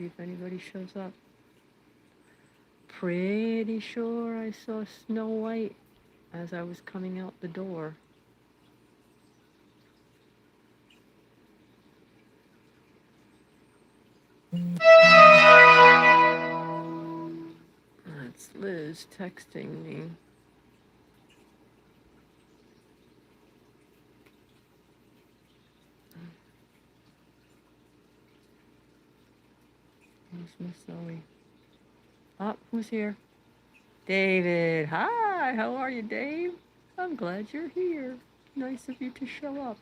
see if anybody shows up. Pretty sure I saw Snow White as I was coming out the door. That's Liz texting me. Where's Miss Zoey? Oh, who's here? David. Hi, how are you, Dave? I'm glad you're here. Nice of you to show up.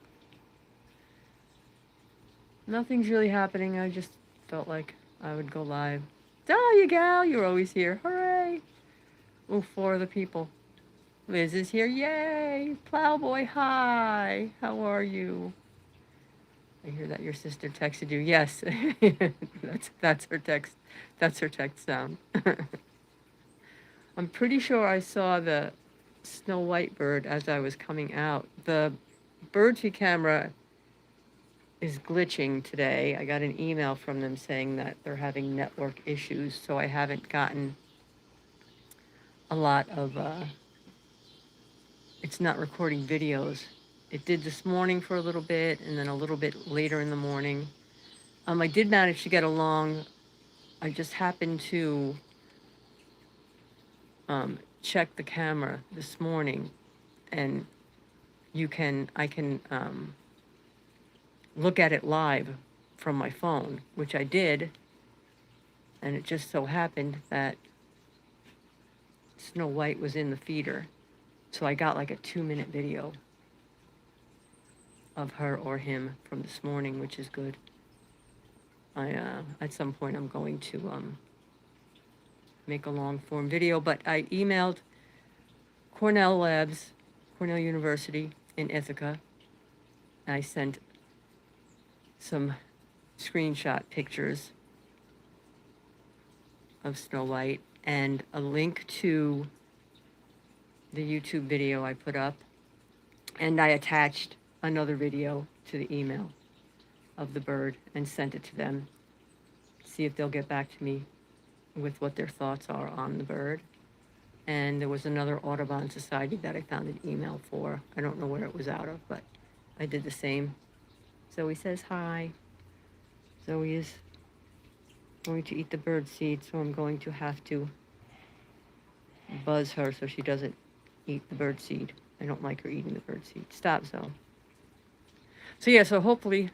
Nothing's really happening. I just felt like I would go live. Dahlia gal, you're always here. Hooray! Oh, 4 of the people. Liz is here. Yay! Plowboy, hi. How are you? I hear that your sister texted you. Yes, that's her text. That's her text sound. I'm pretty sure I saw the Snow White bird as I was coming out. The birdfeed camera is glitching today. I got an email from them saying that they're having network issues, so I haven't gotten a lot of, it's not recording videos. It did this morning for a little bit, and then a little bit later in the morning. I did manage to get along. I just happened to check the camera this morning, and I can look at it live from my phone, which I did, and it just so happened that Snow White was in the feeder, so I got like a 2-minute video of her or him from this morning, which is good. At some point I'm going to make a long form video, but I emailed Cornell University in Ithaca. I sent some screenshot pictures of Snow White and a link to the YouTube video I put up, and I attached another video to the email of the bird and sent it to them. See if they'll get back to me with what their thoughts are on the bird. And there was another Audubon Society that I found an email for. I don't know where it was out of, but I did the same. Zoe says hi. Zoe is going to eat the bird seed, so I'm going to have to buzz her so she doesn't eat the bird seed. I don't like her eating the bird seed. Stop, Zoe. So yeah, so hopefully,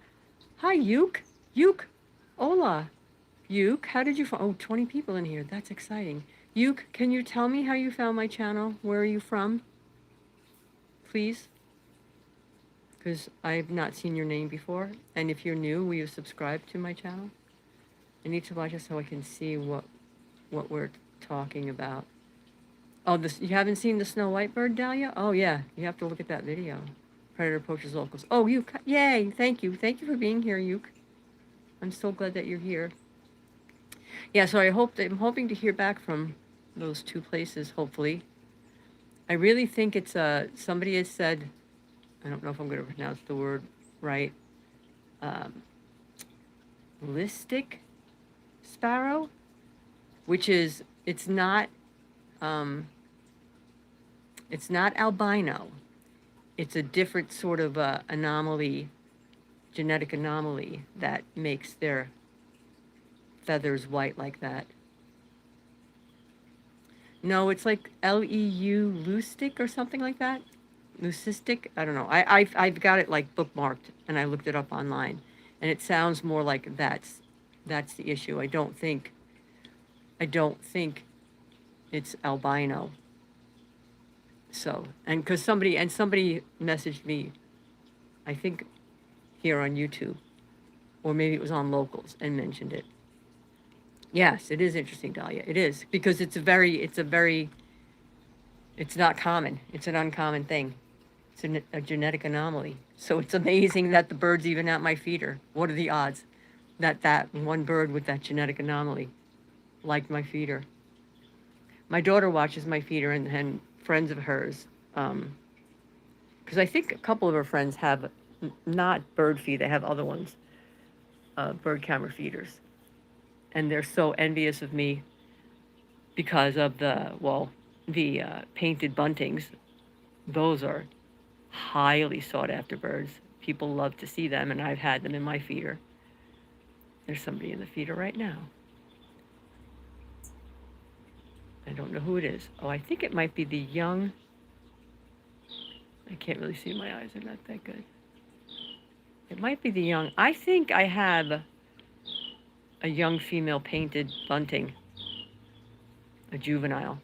hi, Yuke. Yuke, hola. Yuke, how did you find, 20 people in here. That's exciting. Yuke, can you tell me how you found my channel? Where are you from? Please? Because I've not seen your name before. And if you're new, will you subscribe to my channel? I need to watch it so I can see what we're talking about. Oh, you haven't seen the Snow White bird, Dahlia? Oh, yeah. You have to look at that video. Predator poachers locals. Oh, Yuke. Yay. Thank you. Thank you for being here, Yuke. I'm so glad that you're here. Yeah, so I'm hoping to hear back from those 2 places, hopefully. I really think it's, somebody has said, I don't know if I'm going to pronounce the word right, listic sparrow, which is, it's not albino. It's a different sort of anomaly, genetic anomaly that makes their feathers white like that. No, it's like Leu leucistic or something like that. Leucistic? I don't know. I've got it like bookmarked, and I looked it up online, and it sounds more like that's the issue. I don't think it's albino. So, and because somebody messaged me, I think here on YouTube, or maybe it was on Locals, and mentioned it. Yes, it is interesting, Dahlia. It is, because it's not common. It's an uncommon thing. It's a genetic anomaly. So it's amazing that the bird's even at my feeder. What are the odds that one bird with that genetic anomaly liked my feeder? My daughter watches my feeder, and friends of hers, because I think a couple of her friends have not bird feed, they have other ones, bird camera feeders. and they're so envious of me because of the painted buntings. Those are highly sought after birds. People love to see them, and I've had them in my feeder. There's somebody in the feeder right now. I don't know who it is. Oh, I think it might be the young. I can't really see. My eyes are not that good. It might be the young. I think I have a young female painted bunting, a juvenile,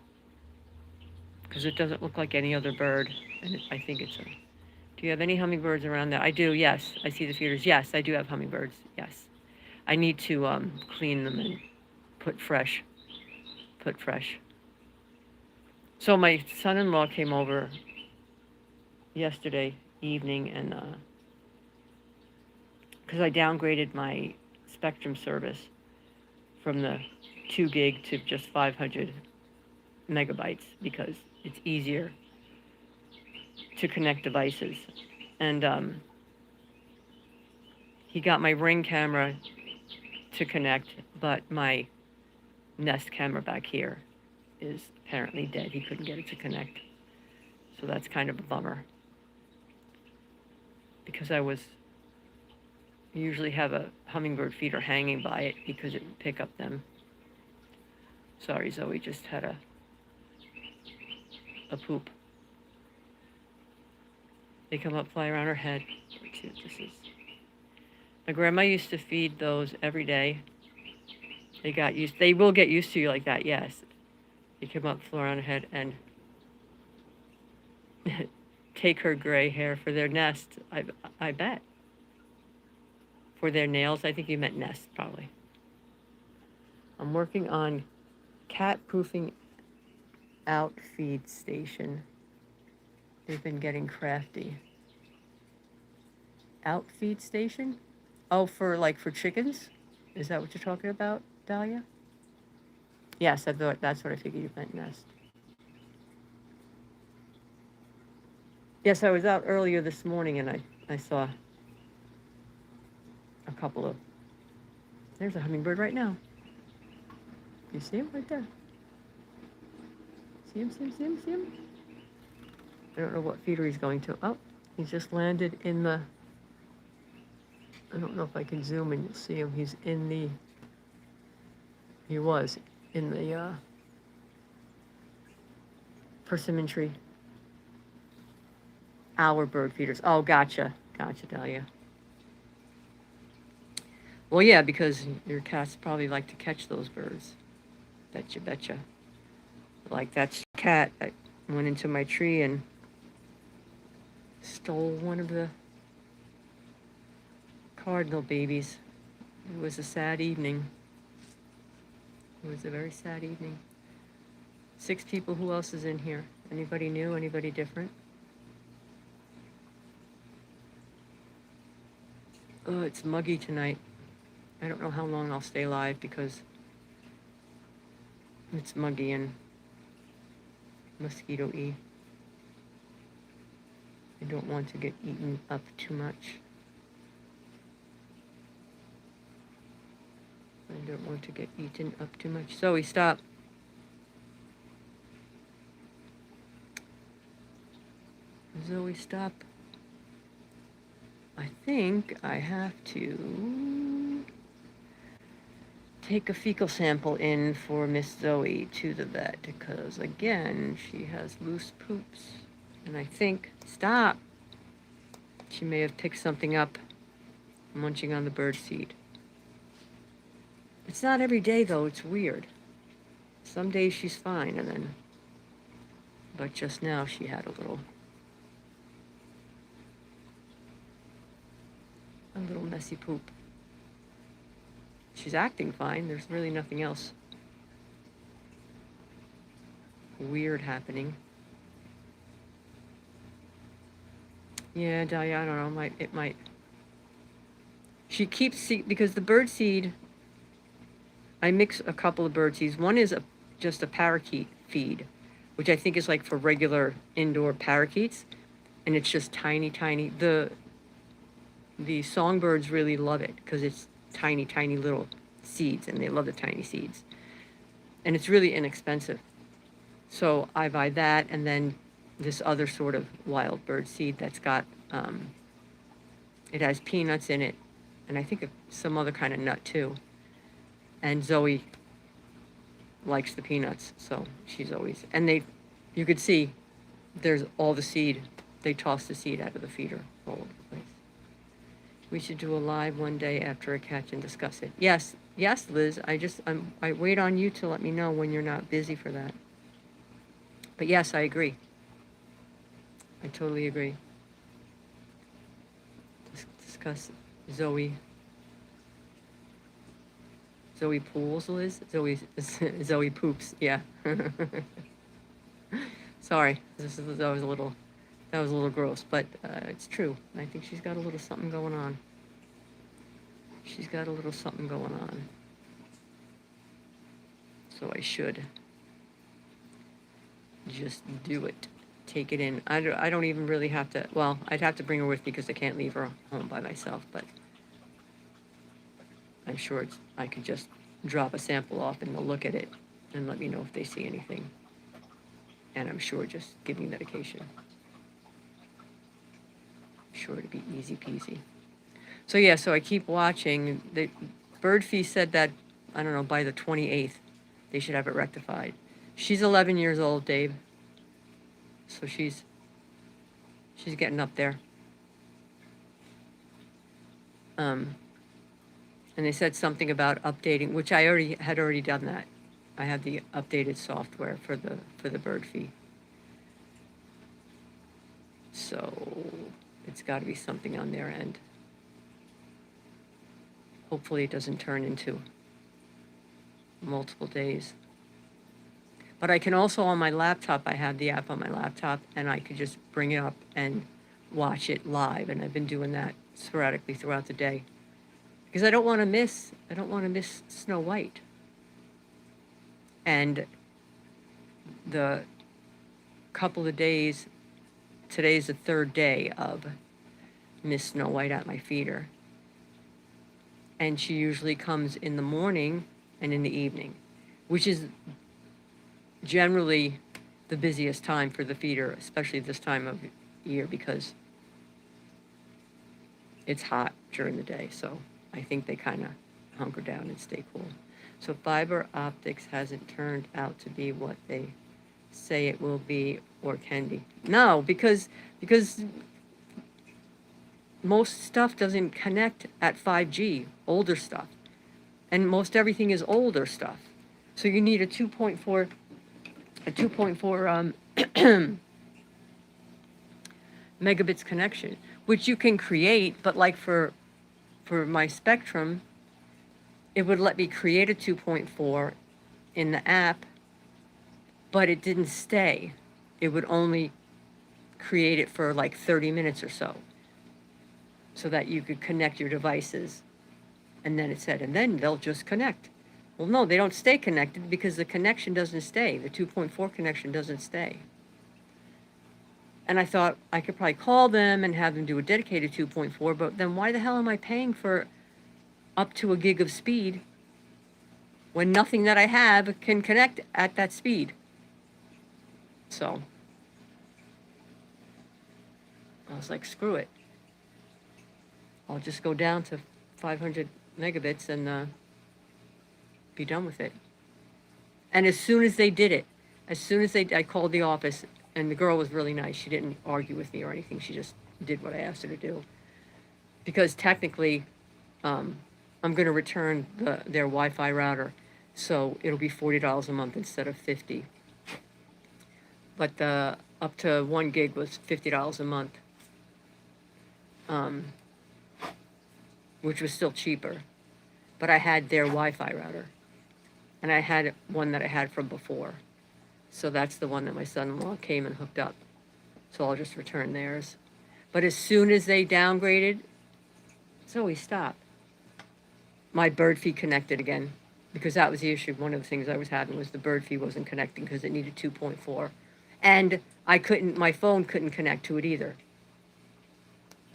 because it doesn't look like any other bird, and I think it's a. Do you have any hummingbirds around there? I do, yes. I see the feeders. Yes, I do have hummingbirds. Yes. I need to clean them and put fresh. So my son-in-law came over yesterday evening, and because I downgraded my Spectrum service from the 2 gig to just 500 megabytes because it's easier to connect devices. And he got my Ring camera to connect, but my Nest camera back here is apparently dead. He couldn't get it to connect. So that's kind of a bummer. Because I usually have a hummingbird feeder hanging by it because it would pick up them. Sorry, Zoe just had a poop. They come up, fly around her head. Let's see what this is. My grandma used to feed those every day. They will get used to you like that, yes. They come up, fly around her head, and take her gray hair for their nest, I bet. For their nails, I think you meant nest, probably. I'm working on cat-proofing out feed station. They've been getting crafty. Out feed station? Oh, for chickens? Is that what you're talking about, Dahlia? Yes, I thought that's what I figured you meant, nest. Yes, I was out earlier this morning and I saw a couple of. There's a hummingbird right now. You see him right there? See him? I don't know what feeder he's going to. Oh, he's just landed in the. I don't know if I can zoom and you'll see him. He's in the. He was in the persimmon tree. Our bird feeders. Oh, gotcha, Dahlia. Well, yeah, because your cats probably like to catch those birds. Betcha. Like that cat that went into my tree and stole one of the cardinal babies. It was a sad evening. It was a very sad evening. 6 people. Who else is in here? Anybody new? Anybody different? Oh, it's muggy tonight. I don't know how long I'll stay live because it's muggy and mosquito-y. I don't want to get eaten up too much. I don't want to get eaten up too much. Zoe, stop. Zoe, stop. I think I have to take a fecal sample in for Miss Zoe to the vet because, again, she has loose poops. And I think, stop, she may have picked something up munching on the bird seed. It's not every day, though. It's weird. Some days she's fine, but just now she had a little messy poop. She's acting fine. There's really nothing else weird happening. Yeah, Dahlia, I don't know. It might. She keeps because the bird seed. I mix a couple of bird seeds. One is just a parakeet feed, which I think is like for regular indoor parakeets, and it's just tiny. The songbirds really love it because it's tiny little seeds, and they love the tiny seeds. And it's really inexpensive. So I buy that, and then this other sort of wild bird seed that's got, it has peanuts in it, and I think some other kind of nut too. And Zoe likes the peanuts, so she's always, and you could see there's all the seed. They toss the seed out of the feeder all over the place. We should do a live one day after a catch and discuss it. Yes, yes, Liz. I wait on you to let me know when you're not busy for that. But yes, I agree. I totally agree. Discuss Zoe. Zoe pools, Liz. Zoe poops. Yeah. Sorry, that was a little gross, but it's true. I think she's got a little something going on. She's got a little something going on. So I should just do it. Take it in. I don't even really have to, well, I'd have to bring her with me because I can't leave her home by myself, but I'm sure I could just drop a sample off and they'll look at it and let me know if they see anything. And I'm sure just give me medication. Sure to be easy peasy. So yeah, so I keep watching. The Bird Feast said that, I don't know, by the 28th, they should have it rectified. She's 11 years old, Dave. So she's getting up there. And they said something about updating, which I had already done that. I have the updated software for the bird feed. So it's got to be something on their end. Hopefully it doesn't turn into multiple days. But I can also, on my laptop, I have the app on my laptop, and I could just bring it up and watch it live. And I've been doing that sporadically throughout the day. Because I don't want to miss Snow White. And the couple of days, today's the third day of Miss Snow White at my feeder. And she usually comes in the morning and in the evening, which is generally the busiest time for the feeder, especially this time of year, because it's hot during the day. So I think they kind of hunker down and stay cool. So fiber optics hasn't turned out to be what they say it will be or can be. No, because most stuff doesn't connect at 5G, older stuff. And most everything is older stuff. So you need a 2.4 megabits connection, which you can create, but like for my Spectrum, it would let me create a 2.4 in the app, but it didn't stay. It would only create it for like 30 minutes or so that you could connect your devices. And then it said, and then they'll just connect. Well, no, they don't stay connected because the connection doesn't stay. The 2.4 connection doesn't stay. And I thought I could probably call them and have them do a dedicated 2.4, but then why the hell am I paying for up to a gig of speed when nothing that I have can connect at that speed? So I was like, screw it. I'll just go down to 500 megabits and be done with it. And as soon as they did it, I called the office, and the girl was really nice. She didn't argue with me or anything. She just did what I asked her to do. Because technically, I'm going to return their Wi-Fi router, so it'll be $40 a month instead of $50. But the up to 1 gig was $50 a month, which was still cheaper. But I had their Wi-Fi router, and I had one that I had from before. So that's the one that my son-in-law came and hooked up. So I'll just return theirs. But as soon as they downgraded, Zoe, stop. My bird feed connected again, because that was the issue. One of the things I was having was the bird feed wasn't connecting because it needed 2.4. And my phone couldn't connect to it either.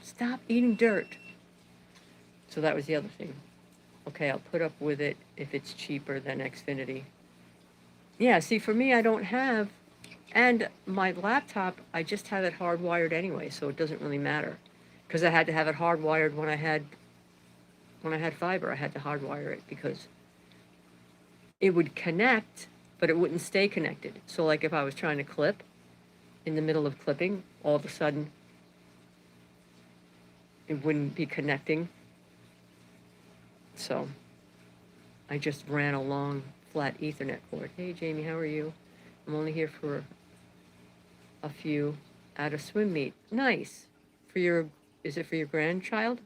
Stop eating dirt. So that was the other thing. Okay, I'll put up with it if it's cheaper than Xfinity. Yeah, see, for me, I don't have, and my laptop, I just have it hardwired anyway, so it doesn't really matter. Because I had to have it hardwired when I had fiber, I had to hardwire it because it would connect, but it wouldn't stay connected. So, like, if I was trying to clip in the middle of clipping, all of a sudden it wouldn't be connecting. So I just ran a long flat Ethernet cord. Hey Jamie, how are you? I'm only here for a few at a swim meet. Nice. For your, is it for your grandchild?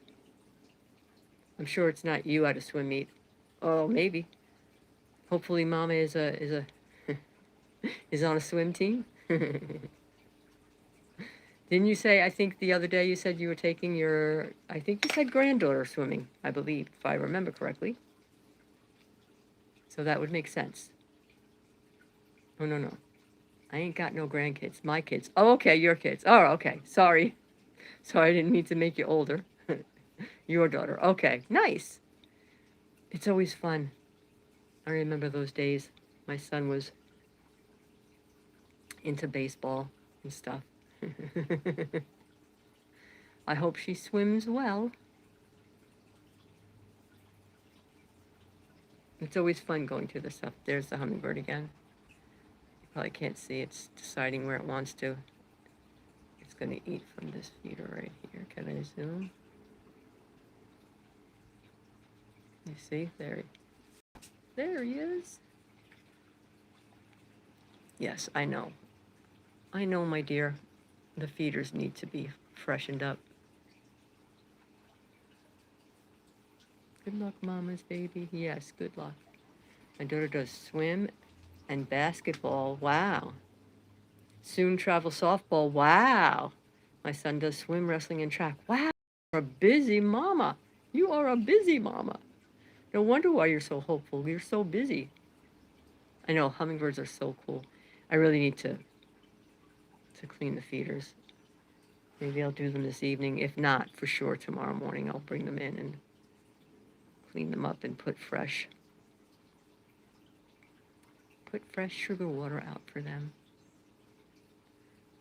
I'm sure it's not you at a swim meet. Oh, maybe. Hopefully Mama is is on a swim team. Didn't you say, I think the other day you said you were taking your, I think you said granddaughter swimming, I believe, if I remember correctly. So that would make sense. Oh, no, no. I ain't got no grandkids. My kids. Oh, okay, your kids. Oh, okay. Sorry. Sorry, I didn't mean to make you older. Your daughter. Okay, nice. It's always fun. I remember those days. My son was into baseball and stuff. I hope she swims well. It's always fun going through the stuff. There's the hummingbird again. You probably can't see. It's deciding where it wants to. It's going to eat from this feeder right here. Can I zoom? You see? There he is. Yes, I know. I know, my dear. The feeders need to be freshened up. Good luck, Mama's baby. Yes, good luck. My daughter does swim and basketball. Wow. Soon travel softball. Wow. My son does swim, wrestling, and track. Wow. You're a busy mama. You are a busy mama. No wonder why you're so hopeful. You're so busy. I know, hummingbirds are so cool. I really need to clean the feeders. Maybe I'll do them this evening. If not, for sure, tomorrow morning I'll bring them in and clean them up and put fresh sugar water out for them.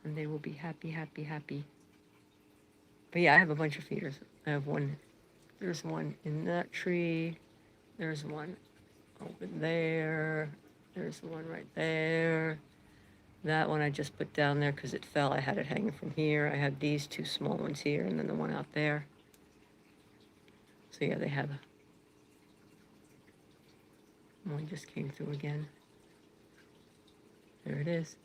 And they will be happy, happy, happy. But yeah, I have a bunch of feeders. I have one. There's one in that tree. There's one over there. There's one right there. That one I just put down there because it fell. I had it hanging from here. I have these two small ones here and then the one out there. So yeah, they have one just came through again. There it is.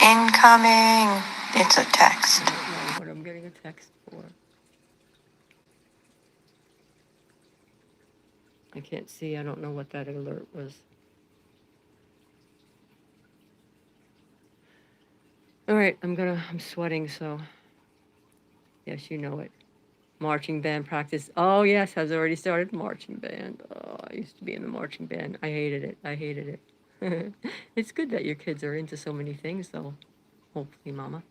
Incoming. It's a text. I don't know what I'm getting a text for. I can't see. I don't know what that alert was. All right, I'm sweating, so yes, you know it. Marching band practice. Oh, yes, has already started marching band. Oh, I used to be in the marching band. I hated it. I hated it. It's good that your kids are into so many things, though. Hopefully, Mama.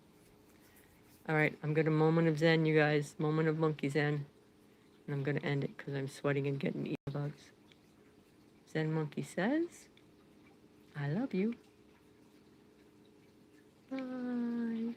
All right, I'm going to moment of zen, you guys. Moment of monkey zen. And I'm going to end it because I'm sweating and getting earbuds. Zen monkey says, I love you. Bye.